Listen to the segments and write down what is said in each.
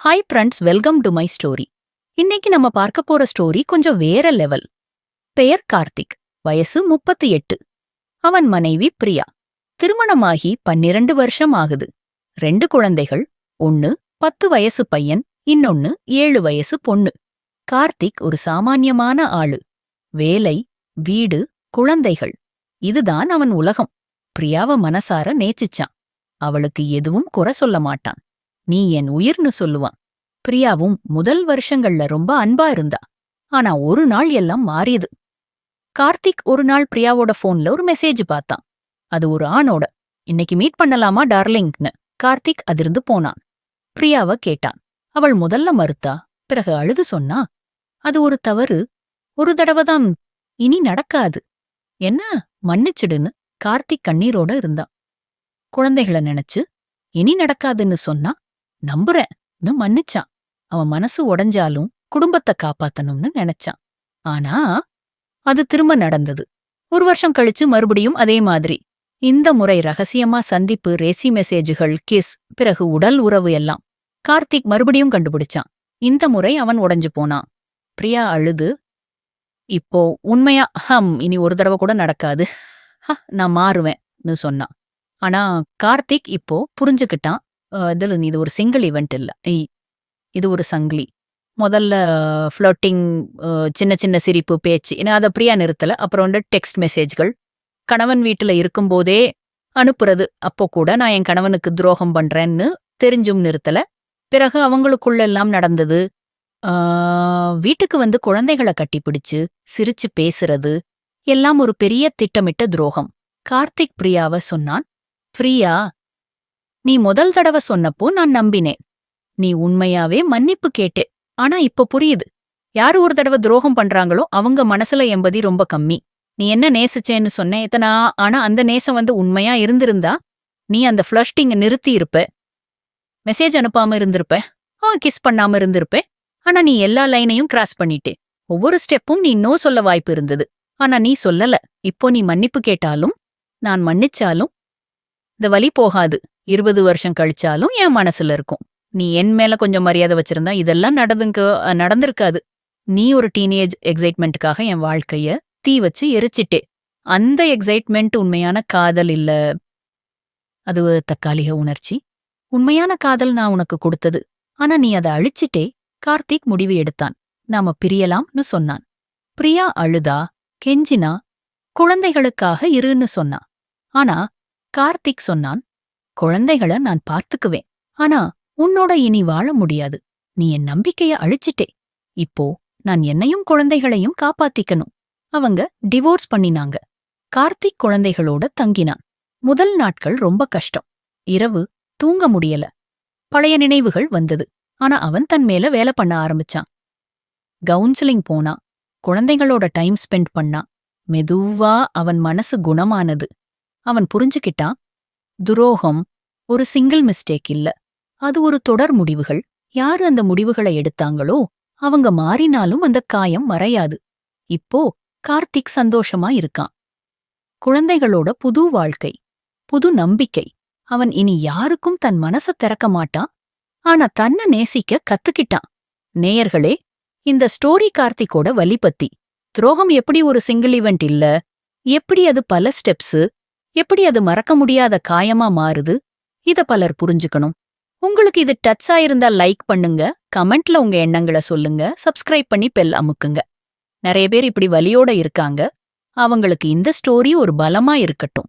Hi friends, welcome to my story. இன்னைக்கு நம்ம பார்க்க போற ஸ்டோரி கொஞ்சம் வேற லெவல். பெயர் கார்த்திக், வயசு 38. அவன் மனைவி பிரியா. திருமணமாகி 12 வருஷம் ஆகுது. 2 குழந்தைகள், ஒன்னு 10 வயசு பையன், இன்னொன்னு 7 வயசு பொண்ணு. கார்த்திக் ஒரு சாமான்யமான ஆளு. வேலை, வீடு, குழந்தைகள், இதுதான் அவன் உலகம். பிரியாவ மனசார நேசிச்சான். அவளுக்கு எதுவும் குறை சொல்ல மாட்டான். நீ என் உயிர்னு சொல்லுவான். பிரியாவும் முதல் வருஷங்கள்ல ரொம்ப அன்பா இருந்தா. ஆனா ஒரு நாள் எல்லாம் மாறியது. கார்த்திக் ஒரு நாள் பிரியாவோட போன்ல ஒரு மெசேஜ் பார்த்தான். அது ஒரு ஆணோட. இன்னைக்கு மீட் பண்ணலாமா டார்லிங்னு. கார்த்திக் அதிர்ந்து போனான். பிரியாவ கேட்டான். அவள் முதல்ல மறுத்தா, பிறகு அழுது சொன்னா, அது ஒரு தவறு, ஒரு தடவைதான், இனி நடக்காது. என்ன, மன்னிச்சிடுன்னு கார்த்திக் கண்ணீரோட இருந்தான். குழந்தைகளை நினைச்சு இனி நடக்காதுன்னு சொன்னா நம்புறேன்னு மன்னிச்சான். அவன் மனசு உடைஞ்சாலும் குடும்பத்தை காப்பாத்தணும்னு நினைச்சான். ஆனா அது திரும்ப நடந்தது. ஒரு வருஷம் கழிச்சு மறுபடியும் அதே மாதிரி. இந்த முறை ரகசியமா சந்திப்பு, ரேசி மெசேஜுகள், கிஸ், பிறகு உடல் உறவு எல்லாம். கார்த்திக் மறுபடியும் கண்டுபிடிச்சான். இந்த முறை அவன் உடைஞ்சு போனான். பிரியா அழுது, இப்போ உண்மையா இனி ஒரு தடவை கூட நடக்காது, நான் மாறுவேன்னு சொன்னான். ஆனா கார்த்திக் இப்போ புரிஞ்சுக்கிட்டான். இது ஒரு சிங்கிள் ஈவெண்ட் இல்ல, இது ஒரு சங்கிலி. முதல்ல ஃப்ளோட்டிங், சின்ன சின்ன சிரிப்பு, பேச்சு, அதை பிரியா நிறுத்தல. அப்புறம் டெக்ஸ்ட் மெசேஜ்கள், கணவன் வீட்டுல இருக்கும்போதே அனுப்புறது. அப்போ கூட நான் என் கணவனுக்கு துரோகம் பண்றேன்னு தெரிஞ்சும் நிறுத்தல. பிறகு அவங்களுக்குள்ள எல்லாம் நடந்தது. வீட்டுக்கு வந்து குழந்தைகளை கட்டிப்பிடிச்சு சிரிச்சு பேசுறது எல்லாம் ஒரு பெரிய திட்டமிட்ட துரோகம். கார்த்திக் பிரியாவ சொன்னான், பிரியா, நீ முதல் தடவை சொன்னப்போ நான் நம்பினேன். நீ உண்மையாவே மன்னிப்பு கேட்டே. ஆனா இப்ப புரியுது, யாரு ஒரு தடவை துரோகம் பண்றாங்களோ அவங்க மனசுல எம்பதி ரொம்ப கம்மி. நீ என்ன நேசிச்சேன்னு சொன்ன எத்தனா, ஆனா அந்த நேசம் வந்து உண்மையா இருந்திருந்தா நீ அந்த ஃப்ளஷ்டிங்க நிறுத்தி இருப்ப, மெசேஜ் அனுப்பாம இருந்திருப்ப, கிஸ் பண்ணாம இருந்திருப்ப. ஆனா நீ எல்லா லைனையும் கிராஸ் பண்ணிட்டே. ஒவ்வொரு ஸ்டெப்பும் நீ நோ சொல்ல வாய்ப்பு இருந்தது. ஆனா நீ சொல்லல. இப்போ நீ மன்னிப்பு கேட்டாலும் நான் மன்னிச்சாலும் இந்த வலி போகாது. 20 வருஷம் கழிச்சாலும் என் மனசுல இருக்கும். நீ என் மேல கொஞ்சம் மரியாதை வச்சிருந்தா இதெல்லாம் நடந்திருக்காது. நீ ஒரு டீனேஜ் எக்ஸைட்மெண்ட்டுக்காக என் வாழ்க்கைய தீ வச்சு எரிச்சிட்டே. அந்த எக்ஸைட்மெண்ட் உண்மையான காதல் இல்ல, அது தற்காலிக உணர்ச்சி. உண்மையான காதல் நான் உனக்கு கொடுத்தது. ஆனா நீ அதை அழிச்சிட்டே. கார்த்திக் முடிவு எடுத்தான். நாம பிரியலாம்னு சொன்னான். பிரியா அழுதா, கெஞ்சினா, குழந்தைகளுக்காக இருன்னு சொன்னா. ஆனா கார்த்திக் சொன்னான், குழந்தைகளை நான் பார்த்துக்குவேன். ஆனா உன்னோட இனி வாழ முடியாது. நீ என் நம்பிக்கைய அழிச்சிட்டே. இப்போ நான் என்னையும் குழந்தைகளையும் காப்பாத்திக்கணும். அவங்க டிவோர்ஸ் பண்ணினாங்க. கார்த்திக் குழந்தைகளோட தங்கினான். முதல் நாட்கள் ரொம்ப கஷ்டம். இரவு தூங்க முடியல. பழைய நினைவுகள் வந்தது. ஆனா அவன் தன் மேல வேலை பண்ண ஆரம்பிச்சான். கவுன்சிலிங் போனா, குழந்தைகளோட டைம் ஸ்பெண்ட் பண்ணா. மெதுவா அவன் மனசு குணமானது. அவன் புரிஞ்சுக்கிட்டான், துரோகம் ஒரு சிங்கிள் மிஸ்டேக் இல்ல, அது ஒரு தொடர் முடிவுகள். யாரு அந்த முடிவுகளை எடுத்தாங்களோ அவங்க மாறினாலும் அந்த காயம் மறையாது. இப்போ கார்த்திக் சந்தோஷமா இருக்கான். குழந்தைகளோட புது வாழ்க்கை, புது நம்பிக்கை. அவன் இனி யாருக்கும் தன் மனச திறக்க மாட்டான். ஆனா தன்னை நேசிக்க கத்துக்கிட்டான். நேயர்களே, இந்த ஸ்டோரி கார்த்திக்கோட வலி பத்தி. துரோகம் எப்படி ஒரு சிங்கிள் ஈவெண்ட் இல்ல, எப்படி அது பல ஸ்டெப்ஸு, எப்படி அது மறக்க முடியாத காயமா மாறுது, இத பலர் புரிஞ்சுக்கணும். உங்களுக்கு இது டச் ஆயிருந்தா லைக் பண்ணுங்க, கமெண்ட்ல உங்க எண்ணங்களை சொல்லுங்க, சப்ஸ்கிரைப் பண்ணி பெல் அமுக்குங்க. நிறைய பேர் இப்படி வலியோட இருக்காங்க. அவங்களுக்கு இந்த ஸ்டோரி ஒரு பலமா இருக்கட்டும்.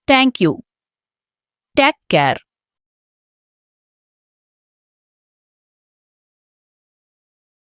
தேங்க்யூ. Take care.